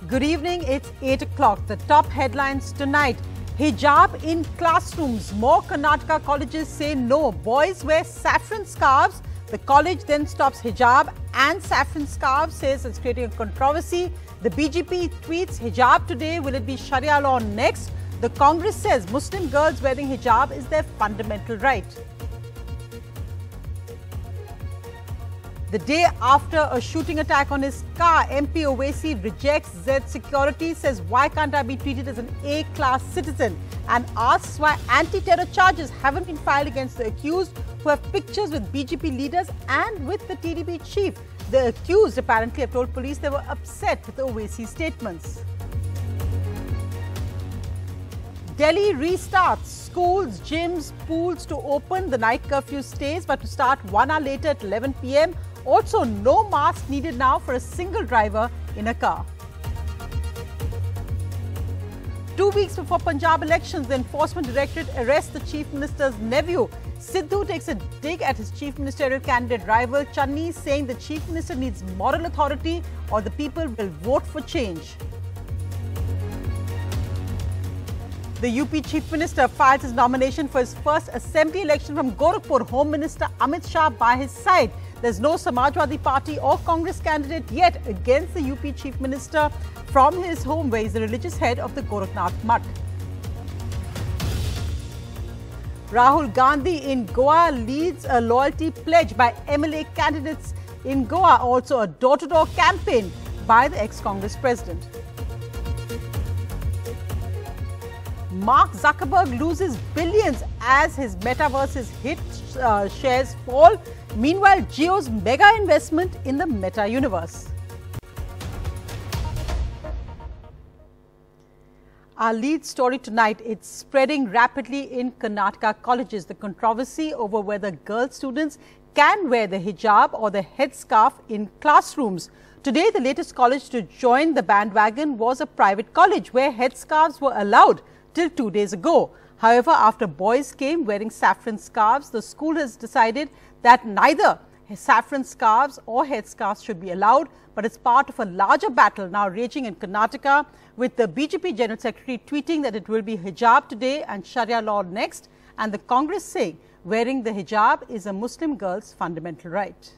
Good evening, it's 8 o'clock. The top headlines tonight. Hijab in classrooms. More Karnataka colleges say no. Boys wear saffron scarves. The college then stops hijab and saffron scarves, says it's creating a controversy. The BJP tweets hijab today. Will it be Sharia law next? The Congress says Muslim girls wearing hijab is their fundamental right. The day after a shooting attack on his car, MP Owaisi rejects Z security, says why can't I be treated as an A-class citizen, and asks why anti-terror charges haven't been filed against the accused, who have pictures with BJP leaders and with the TDP chief. The accused apparently have told police they were upset with the Owaisi statements. Delhi restarts. Schools, gyms, pools to open. The night curfew stays, but to start 1 hour later at 11 p.m. Also, no mask needed now for a single driver in a car. 2 weeks before Punjab elections, the Enforcement Directorate arrests the Chief Minister's nephew. Sidhu takes a dig at his Chief Ministerial candidate rival Channi, saying the Chief Minister needs moral authority or the people will vote for change. The UP Chief Minister files his nomination for his first assembly election from Gorakhpur. Home Minister Amit Shah by his side. There's no Samajwadi Party or Congress candidate yet against the UP Chief Minister from his home, where he's the religious head of the Gorakhnath Mutt. Rahul Gandhi in Goa leads a loyalty pledge by MLA candidates in Goa. Also a door-to-door campaign by the ex-Congress president. Mark Zuckerberg loses billions as his metaverse's hit shares fall. Meanwhile, Jio's mega investment in the meta universe. Our lead story tonight, it's spreading rapidly in Karnataka colleges. The controversy over whether girl students can wear the hijab or the headscarf in classrooms. Today, the latest college to join the bandwagon was a private college where headscarves were allowed till 2 days ago. However, after boys came wearing saffron scarves, the school has decided that neither saffron scarves or headscarves should be allowed, but it's part of a larger battle now raging in Karnataka, with the BJP General Secretary tweeting that it will be hijab today and Sharia law next, and the Congress saying wearing the hijab is a Muslim girl's fundamental right.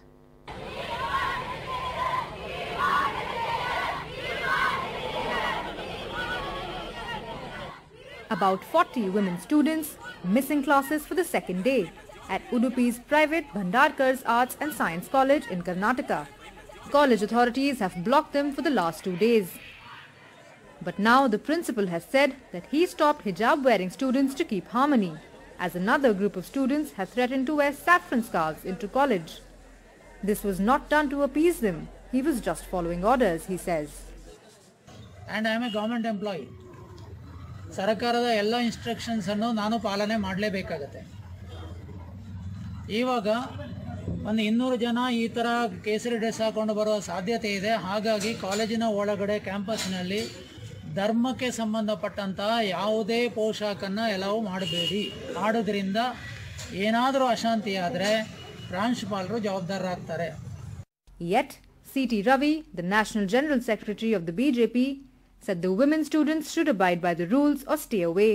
About 40 women students missing classes for the second day at Udupi's private Bhandarkar's Arts and Science College in Karnataka. College authorities have blocked them for the last 2 days. But now the principal has said that he stopped hijab-wearing students to keep harmony, as another group of students has threatened to wear saffron scarves into college. This was not done to appease them. He was just following orders, he says. And I am a government employee. ಸರ್ಕಾರದ ಎಲ್ಲ instructions ಅನ್ನು ನಾನು ಪಾಲನೆ ಮಾಡಲೇಬೇಕಾಗತ್ತೆ. ಇವಾಗ ಒಂದು 200 ಜನ ಈ ಥರ ಕೇಸರಿ ಡ್ರೆಸ್ ಹಾಕೊಂಡು ಬರುವ ಸಾಧ್ಯತೆ ಇದೆ. ಹಾಗಾಗಿ ಕಾಲೇಜಿನ ಒಳಗಡೆ ಕ್ಯಾಂಪಸ್ನಲ್ಲಿ ಧರ್ಮಕ್ಕೆ ಸಂಬಂಧಪಟ್ಟಂತಹ ಯಾವುದೇ ಪೋಷಾಕನ್ನು ಅಲೌ ಮಾಡಬೇಡಿ. ಮಾಡೋದ್ರಿಂದ ಏನಾದರೂ ಅಶಾಂತಿ ಆದರೆ ಪ್ರಾಂಶುಪಾಲರು ಜವಾಬ್ದಾರರಾಗ್ತಾರೆ. Yet, C.T. Ravi, the National General Secretary of the BJP, said the women students should abide by the rules or stay away.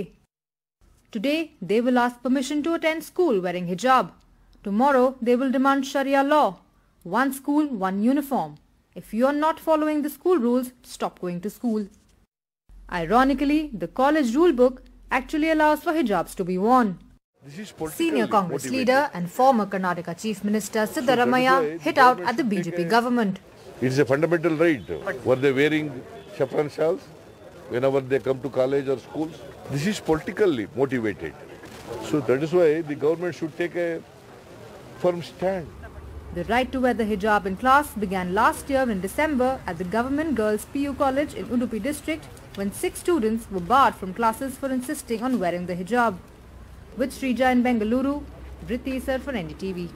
Today, they will ask permission to attend school wearing hijab. Tomorrow, they will demand Sharia law. One school, one uniform. If you are not following the school rules, stop going to school. Ironically, the college rule book actually allows for hijabs to be worn. Senior Congress leader and former Karnataka Chief Minister Siddaramaiah hit out at the BJP government. It is a fundamental right. Were they wearing saffron shawls whenever they come to college or schools? This is politically motivated. So that is why the government should take a firm stand. The right to wear the hijab in class began last year in December at the Government Girls PU College in Udupi district, when 6 students were barred from classes for insisting on wearing the hijab. With Srija in Bengaluru, Vritti Sir for NDTV.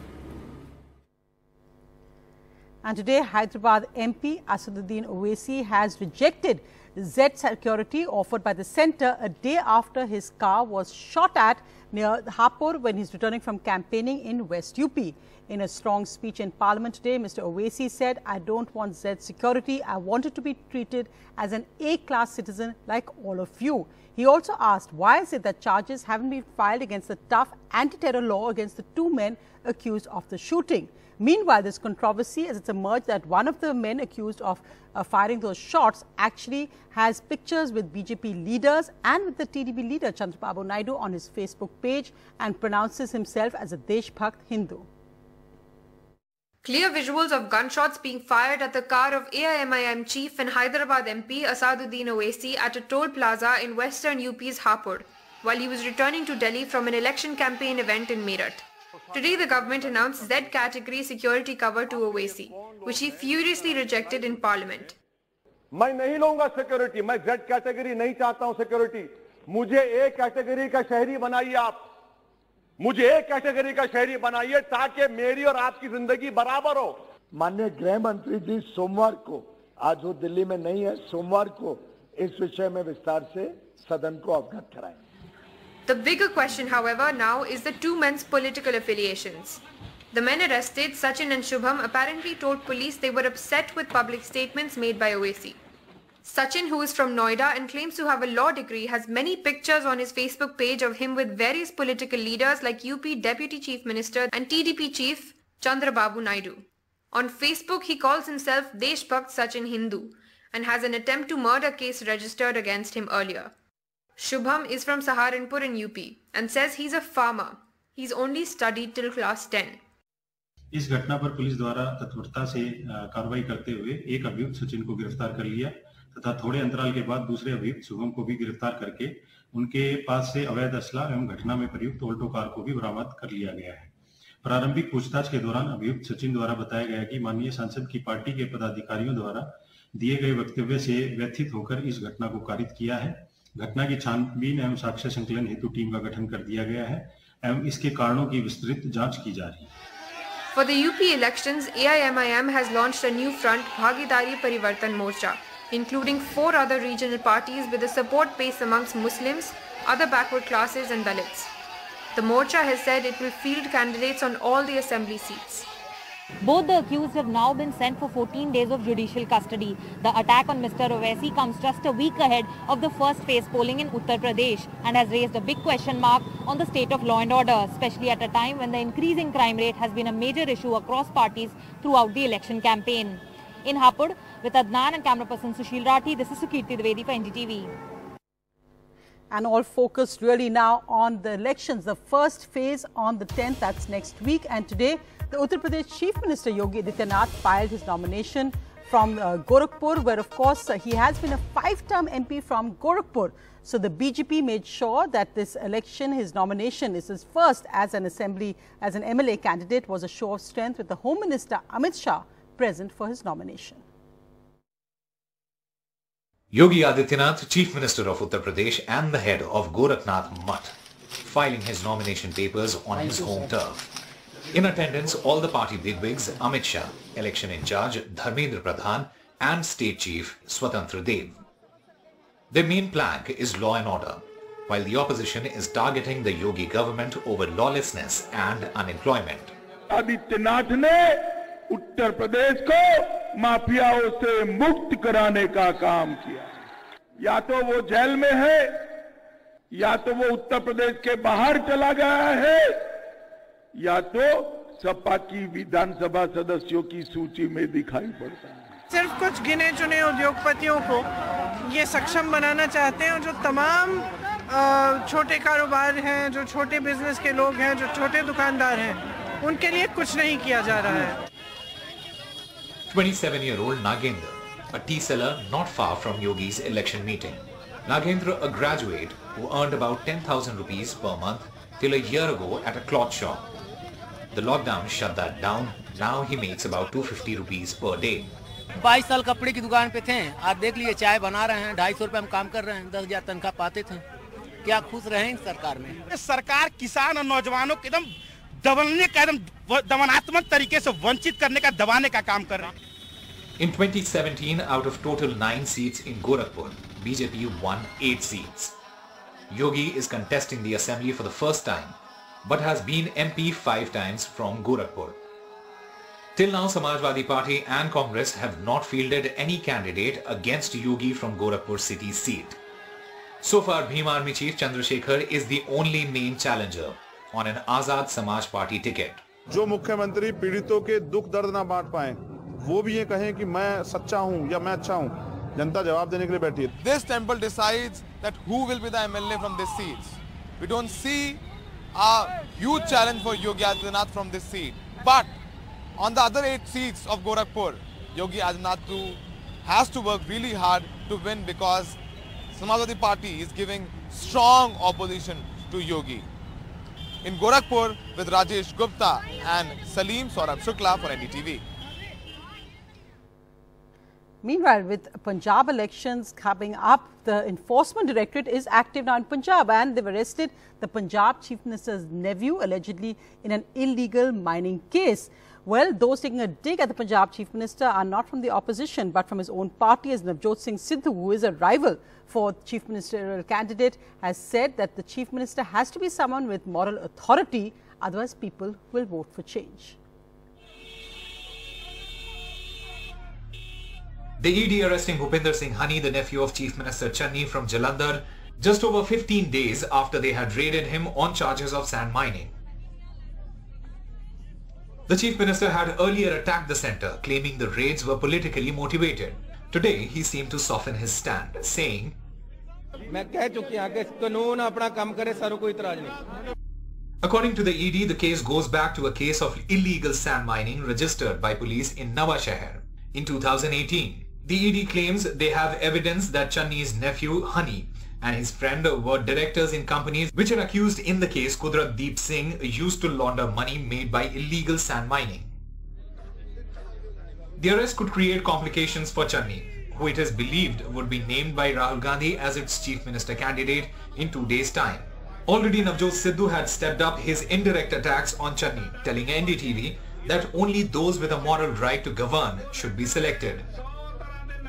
And today, Hyderabad MP Asaduddin Owaisi has rejected Z security offered by the centre a day after his car was shot at near Hapur when he's returning from campaigning in West UP. In a strong speech in Parliament today, Mr. Owaisi said, "I don't want Z security. I wanted to be treated as an A-class citizen like all of you." He also asked, why is it that charges haven't been filed against the tough anti-terror law against the two men accused of the shooting? Meanwhile, there's controversy as it's emerged that one of the men accused of firing those shots actually has pictures with BJP leaders and with the TDP leader Chandrababu Naidu on his Facebook page and pronounces himself as a Deshbhakt Hindu. Clear visuals of gunshots being fired at the car of AIMIM chief and Hyderabad MP Asaduddin Owaisi at a toll plaza in western UP's Hapur while he was returning to Delhi from an election campaign event in Meerut. Today, the government announced Z category security cover to Owaisi, which he furiously rejected in Parliament. मैं नहीं लूंगा security, मैं Z category नहीं चाहता हूं security, मुझे A category का शहरी बनाइए आप, मुझे A कैटेगरी का शहरी बनाइए ताकि मेरी और आपकी जिंदगी बराबर हो। माननीय गृह मंत्री जी सोमवार को, आज वो दिल्ली में नहीं है, सोमवार को इस विषय में विस्तार से सदन को अवगत कराएं। The bigger question, however, now is the two men's political affiliations. The men arrested, Sachin and Shubham, apparently told police they were upset with public statements made by Owaisi. Sachin, who is from Noida and claims to have a law degree, has many pictures on his Facebook page of him with various political leaders like UP Deputy Chief Minister and TDP Chief Chandrababu Naidu. On Facebook, he calls himself Deshbhakt Sachin Hindu and has an attempt to murder case registered against him earlier. Shubham is from Saharanpur in UP and says he's a farmer. He's only studied till class 10. इस घटना पर police द्वारा तत्परता से कार्रवाई करते हुए एक अभियुक्त सचिन को गिरफ्तार कर लिया तथा थोड़े अंतराल के बाद दूसरे अभियुक्त शुभम को भी गिरफ्तार करके उनके पास से अवैध असला एवं घटना में प्रयुक्त ऑल्टो कार को भी बरामद कर लिया गया है। प्रारंभिक पूछताछ के दौरान अभियुक्त सचिन द्वारा बताया गया कि माननीय सांसद की पार्टी के पदाधिकारियों द्वारा दिए गए वक्तव्य से व्यथित होकर इस घटना को कारित किया है। घटना की छानबीन एवं साक्ष्य संकलन हेतु टीम का गठन कर दिया गया है एवं इसके कारणों की विस्तृत जांच की जा रही है। For the UP elections, AIMIM has launched a new front, Bhagidari Parivartan Morcha, including 4 other regional parties with a support base amongst Muslims, other backward classes and Dalits. The Morcha has said it will field candidates on all the assembly seats. Both the accused have now been sent for 14 days of judicial custody. The attack on Mr. Owaisi comes just a week ahead of the first phase polling in Uttar Pradesh and has raised a big question mark on the state of law and order, especially at a time when the increasing crime rate has been a major issue across parties throughout the election campaign. In Hapur, with Adnan and camera person Sushil Rathi, this is Sukirti Dwivedi for NDTV. And all focused really now on the elections, the first phase on the 10th, that's next week. And today, the Uttar Pradesh Chief Minister Yogi filed his nomination from Gorakhpur, where of course he has been a 5-term MP from Gorakhpur. So the BJP made sure that this election, his nomination is his first as an MLA candidate, was a show of strength with the Home Minister Amit Shah present for his nomination. Yogi Adityanath, Chief Minister of Uttar Pradesh and the head of Gorakhnath Mutt, filing his nomination papers on his home turf. In attendance, all the party bigwigs, Amit Shah, election in charge Dharmendra Pradhan and State Chief Swatantra Dev. Their main plank is law and order, while the opposition is targeting the Yogi government over lawlessness and unemployment. Adityanath ने उत्तर प्रदेश को माफियाओं से मुक्त कराने का काम किया। या तो वो जेल में है, या तो वो उत्तर प्रदेश के बाहर चला गया है, या तो सपा की विधानसभा सदस्यों की सूची में दिखाई पड़ता है। सिर्फ कुछ गिने चुने उद्योगपतियों को ये सक्षम बनाना चाहते हैं और जो तमाम छोटे कारोबार हैं, जो छोटे बिजनेस के लोग हैं, जो छोटे दुकानदार हैं, उनके लिए कुछ नहीं किया जा रहा है। 27-year-old Nagendra, a tea seller not far from Yogi's election meeting. Nagendra, a graduate who earned about 10,000 rupees per month till a year ago at a cloth shop. The lockdown shut that down. Now he makes about 250 rupees per day. 22 साल कपड़े की दुकान पे थे, आज देख लिए चाय बना रहे हैं, 250 रुपए हम काम कर रहे हैं, 10,000 तनख्वाह पाते थे। क्या खुश रहे हैं सरकार में? सरकार किसान और नौजवानों को एकदम दबलने का दमनात्मक तरीके से वंचित करने का दबाने का काम कर रहे हैं. In 2017, out of total 9 seats in Gorakhpur, BJP won 8 seats. Yogi is contesting the assembly for the first time, but has been MP 5 times from Gorakhpur. Till now, Samajwadi Party and Congress have not fielded any candidate against Yogi from Gorakhpur city seat. So far, Bhim Army Chief Chandrasekhar is the only main challenger on an Azad Samaj Party ticket. जो मुख्यमंत्री पीड़ितों के दुख दर्द ना बांट पाए, वो भी ये कहें कि मैं सच्चा हूं या मैं अच्छा हूं, जनता जवाब देने के लिए बैठी है. This temple decides that who will be the MLA from this seat. We don't see a huge challenge for Yogi Adityanath from this seat. But on the other 8 seats of Gorakhpur, Yogi Adityanath has to work really hard to win because Samajwadi Party is giving strong opposition to Yogi. In Gorakhpur with Rajesh Gupta and Salim Saurabh Shukla for NDTV. Meanwhile, with Punjab elections coming up, the Enforcement Directorate is active now in Punjab and they've arrested the Punjab Chief Minister's nephew allegedly in an illegal mining case. Well, those taking a dig at the Punjab Chief Minister are not from the opposition but from his own party, as Navjot Singh Sidhu, who is a rival for Chief Ministerial candidate, has said that the Chief Minister has to be someone with moral authority, otherwise people will vote for change. The ED arresting Bhupinder Singh Hani, the nephew of Chief Minister Channi from Jalandhar, just over 15 days after they had raided him on charges of sand mining. The Chief Minister had earlier attacked the centre, claiming the raids were politically motivated. Today, he seemed to soften his stand, saying, according to the ED, the case goes back to a case of illegal sand mining registered by police in Nawashahar in 2018. The ED claims they have evidence that Channi's nephew Hani and his friend were directors in companies which are accused in the case Kudrat Deep Singh used to launder money made by illegal sand mining. The arrest could create complications for Channi, who it is believed would be named by Rahul Gandhi as its Chief Minister candidate in 2 days' time. Already Navjot Sidhu had stepped up his indirect attacks on Channi, telling NDTV that only those with a moral right to govern should be selected.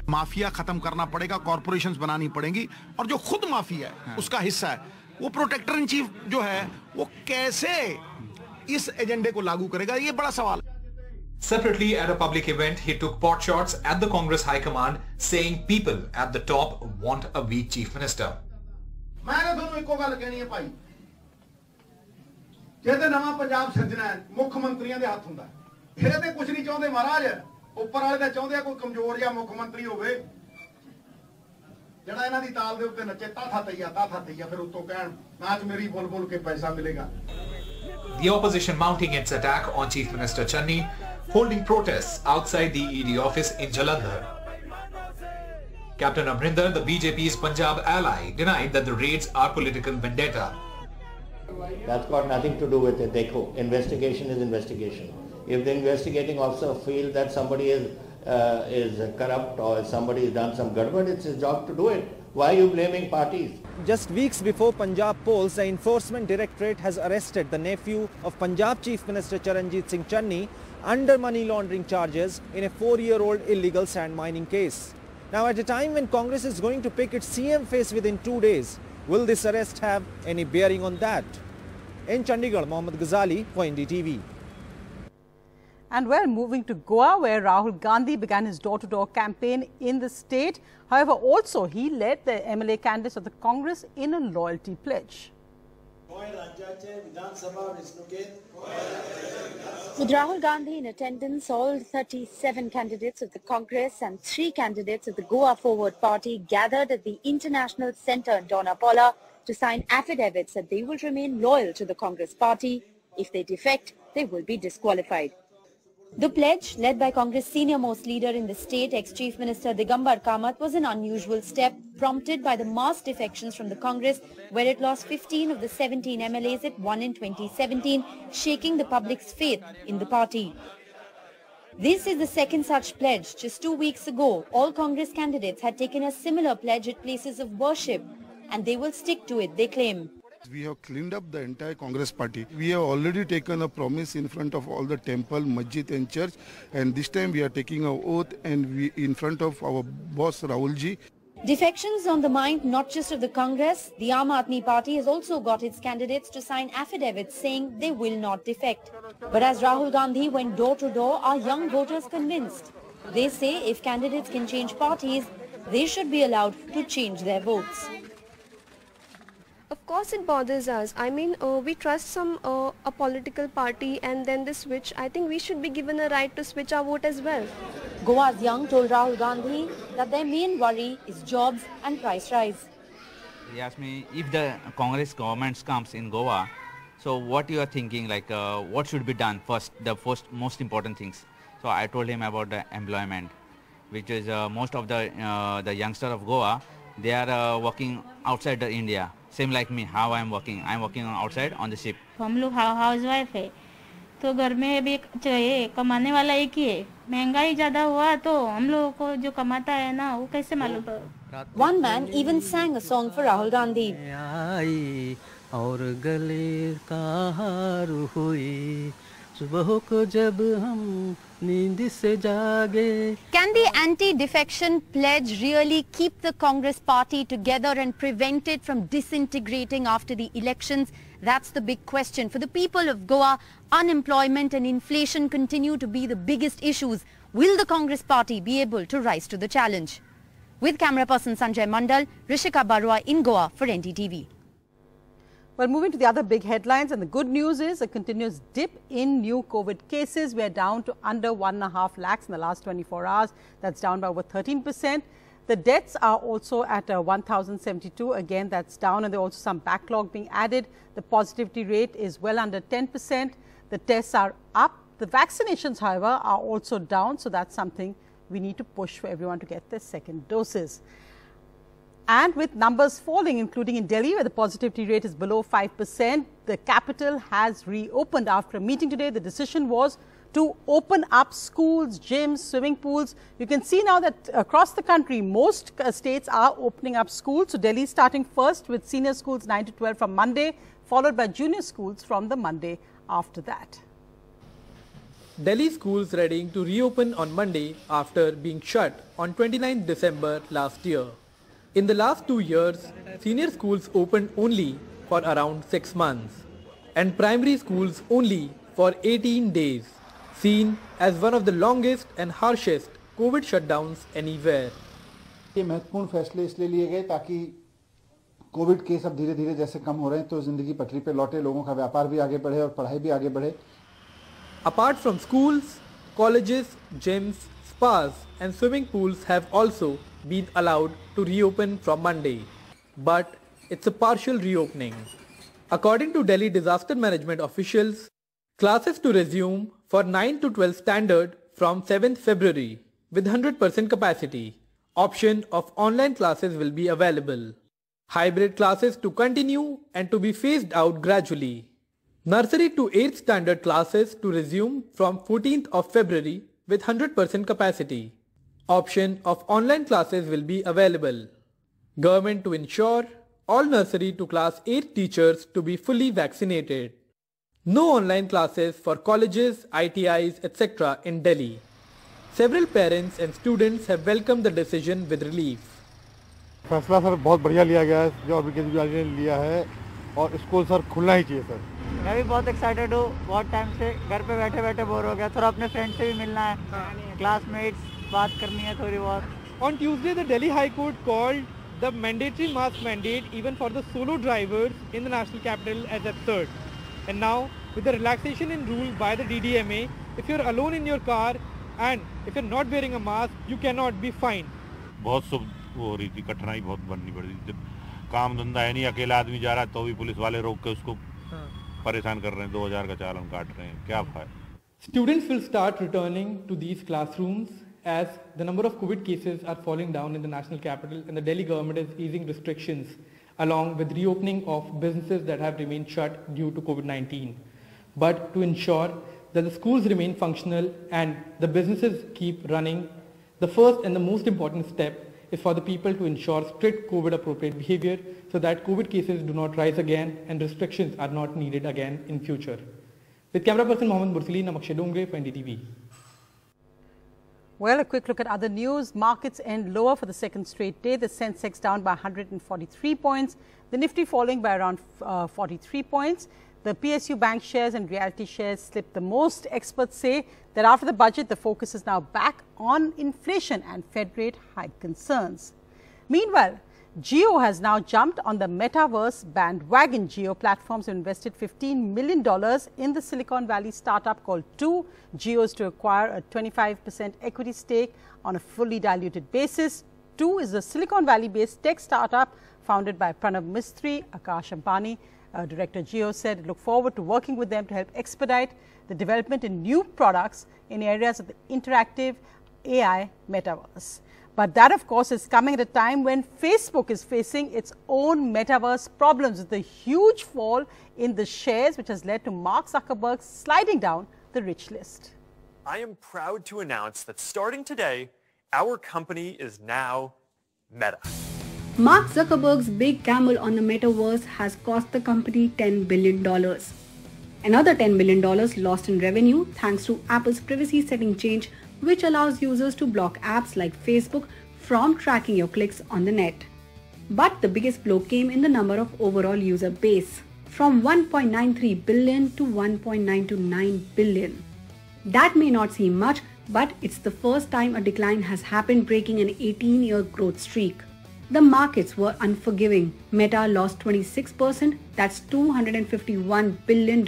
Mafia खत्म करना पड़ेगा, corporations बनानी पड़ेंगी और जो खुद mafia है उसका हिस्सा है, वो प्रोटेक्टर इन चीफ जो है वो कैसे इस एजेंडे को लागू करेगा, ये बड़ा सवाल है. Separately, at a public event, he took pot shots at the Congress High Command, saying people at the top want a weak Chief Minister. मैंने दोनों एको गल कहनी है भाई, जेते नवा पंजाब सजना है मुख्यमंत्रियों के हाथ हुंदा है, ये ते कुछ नहीं चाहते महाराज, ऊपर वाले तो चाहते कोई कमजोर या मुख्यमंत्री होवे जड़ा इन्हां दी ताल दे उत्ते नचे ताथा तैया फिर उत्तों कहण नाच मेरी बोल के पैसा मिलेगा. The opposition mounting its attack on Chief Minister Channi, holding protests outside the ED office in Jalandhar. Captain Amrinder, the BJP's Punjab ally, denied that the raids are political vendetta. That's got nothing to do with it. Dekho, investigation is investigation. If the investigating officer feels that somebody is corrupt or somebody has done some gadbad, it's his job to do it. Why are you blaming parties? Just weeks before Punjab polls, the Enforcement Directorate has arrested the nephew of Punjab Chief Minister Charanjit Singh Channi under money laundering charges in a 4-year-old illegal sand mining case. Now, at a time when Congress is going to pick its CM face within 2 days, will this arrest have any bearing on that? In Chandigarh, Mohammad Ghazali for NDTV. And well, moving to Goa, where Rahul Gandhi began his door-to-door campaign in the state. However, also he led the MLA candidates of the Congress in a loyalty pledge. With Rahul Gandhi in attendance, all 37 candidates of the Congress and 3 candidates of the Goa Forward Party gathered at the International Centre in Donapaula to sign affidavits that they will remain loyal to the Congress party. If they defect, they will be disqualified. The pledge, led by Congress senior-most leader in the state, ex-Chief Minister Digambar Kamath, was an unusual step prompted by the mass defections from the Congress, where it lost 15 of the 17 MLAs it won in 2017, shaking the public's faith in the party. This is the second such pledge. Just 2 weeks ago, all Congress candidates had taken a similar pledge at places of worship, and they will stick to it, they claim. We have cleaned up the entire Congress party. We have already taken a promise in front of all the temple, masjid and church, and this time we are taking an oath and we in front of our boss Rahul ji. Defections on the mind not just of the Congress, the Aam Aadmi Party has also got its candidates to sign affidavits saying they will not defect. But as Rahul Gandhi went door to door, are young voters convinced? They say if candidates can change parties, they should be allowed to change their votes. Of course it bothers us. I mean, we trust a political party and then they switch. I think we should be given a right to switch our vote as well. Goa's young told Rahul Gandhi that their main worry is jobs and price rise. He asked me if the Congress government comes in Goa, so what you are thinking, like what should be done first, the first most important things. So I told him about the employment, which is most of the youngster of Goa, they are working outside the India. Same like me, how I'm working outside on the ship. हम लोग house wife है, तो घर में भी चाहिए, कमाने वाला एक ही है. महंगाई ज़्यादा हुआ तो हम लोगों को जो कमाता है ना, वो कैसे मालूम? One man even sang a song for Rahul Gandhi. और गले का हार हुई सुबह को जब हम नींद से जागे. Can the anti-defection pledge really keep the Congress party together and prevent it from disintegrating after the elections? That's the big question. For the people of Goa, unemployment and inflation continue to be the biggest issues. Will the Congress party be able to rise to the challenge? With camera person Sanjay Mandal, Rishika Barua in Goa for NDTV. Well, moving to the other big headlines, and the good news is a continuous dip in new COVID cases. We are down to under 1.5 lakhs in the last 24 hours. That's down by over 13%. The deaths are also at 1,072. Again, that's down, and there are also some backlog being added. The positivity rate is well under 10%. The tests are up. The vaccinations, however, are also down. So that's something we need to push for everyone to get their second doses. And with numbers falling, including in Delhi, where the positivity rate is below 5%, the capital has reopened. After a meeting today, the decision was to open up schools, gyms, swimming pools. You can see now that across the country, most states are opening up schools. So Delhi is starting first with senior schools 9 to 12 from Monday, followed by junior schools from the Monday after that. Delhi schools readying to reopen on Monday after being shut on 29 December last year. In the last 2 years, senior schools opened only for around 6 months and primary schools only for 18 days, seen as one of the longest and harshest COVID shutdowns anywhere. ये महत्वपूर्ण फैसले इसलिए लिए गए ताकि Covid case अब धीरे धीरे जैसे कम हो रहे हैं तो जिंदगी पटरी पे लौटे, लोगों का व्यापार भी आगे बढ़े और पढ़ाई भी आगे बढ़े. Apart from schools, colleges, gyms, spas and swimming pools have also been allowed to reopen from Monday, but it's a partial reopening. According to Delhi disaster management officials, classes to resume for 9 to 12 standard from 7th February with 100% capacity. Option of online classes will be available. Hybrid classes to continue and to be phased out gradually. Nursery to 8th standard classes to resume from 14th of February with 100% capacity. Option of online classes will be available. Government to ensure all nursery to class 8 teachers to be fully vaccinated. No online classes for colleges, ITIs, etc. in Delhi. Several parents and students have welcomed the decision with relief. फैसला sir बहुत बढ़िया लिया गया है जो अभी केजरीवाल ने लिया है और स्कूल सर खुलना ही चाहिए सर. मैं भी बहुत एक्साइटेड हूँ. बहुत टाइम से घर पे बैठे बैठे बोर हो गया. थोड़ा अपने फ्रेंड से भी मिलना है, क्लासमेट्स बात करनी है थोड़ी बहुत. On Tuesday, the Delhi High Court called the mandatory mask mandate even for the solo drivers in the national capital as absurd. And now, with the relaxation in rule by the DDMA, if you're alone in your car and if you're not wearing a mask, you cannot be fined. बहुत वो हो रही थी, कठिनाई बहुत बननी पड़ रही थी. काम धंधा है नहीं, अकेला आदमी जा रहा है तो भी पुलिस वाले रोक के उसको परेशान कर रहे हैं, 2000 का चालान काट रहे हैं. क्या फायदा? Students will start returning to these classrooms as the number of COVID cases are falling down in the national capital and the Delhi government is easing restrictions along with reopening of businesses that have remained shut due to COVID-19. But to ensure that the schools remain functional and the businesses keep running, the first and the most important step is for the people to ensure strict COVID-appropriate behavior so that COVID cases do not rise again and restrictions are not needed again in future. With camera person Mohammed Mursali, Namakshe Dongre for NDTV. Well, a quick look at other news. Markets end lower for the second straight day. The Sensex down by 143 points. The Nifty falling by around 43 points. The PSU bank shares and realty shares slipped the most. Experts say that after the budget, the focus is now back on inflation and Fed rate hike concerns. Meanwhile, Jio has now jumped on the metaverse bandwagon. Jio platforms have invested $15 million in the Silicon Valley startup called 2. Jio is to acquire a 25% equity stake on a fully diluted basis. 2 is a Silicon Valley-based tech startup founded by Pranav Mistry. Akash Ambani, Director Jio, said look forward to working with them to help expedite the development in new products in areas of the interactive AI metaverse. But that, of course, is coming at a time when Facebook is facing its own metaverse problems with a huge fall in the shares, which has led to Mark Zuckerberg sliding down the rich list. I am proud to announce that starting today, our company is now Meta. Mark Zuckerberg's big gamble on the metaverse has cost the company $10 billion. Another $10 billion lost in revenue thanks to Apple's privacy-setting change, which allows users to block apps like Facebook from tracking your clicks on the net. But the biggest blow came in the number of overall user base, from 1.93 billion to 1.929 billion. That may not seem much, but it's the first time a decline has happened, breaking an 18-year growth streak. The markets were unforgiving. Meta lost 26%, that's $251 billion,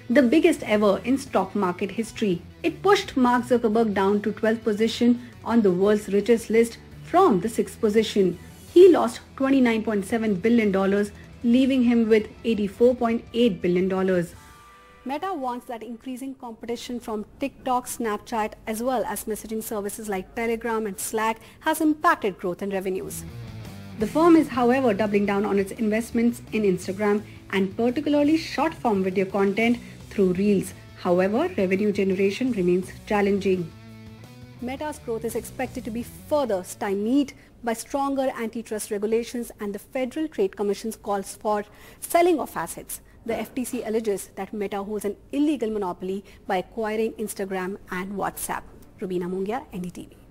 the biggest ever in stock market history. It pushed Mark Zuckerberg down to 12th position on the world's richest list from the 6th position. He lost $29.7 billion, leaving him with $84.8 billion. Meta wants that increasing competition from TikTok, Snapchat, as well as messaging services like Telegram and Slack has impacted growth and revenues. The firm is, however, doubling down on its investments in Instagram and particularly short-form video content through Reels. However, revenue generation remains challenging. Meta's growth is expected to be further stymied by stronger antitrust regulations and the Federal Trade Commission's calls for selling of assets. The FTC alleges that Meta holds an illegal monopoly by acquiring Instagram and WhatsApp. Rubina Mungia, NDTV.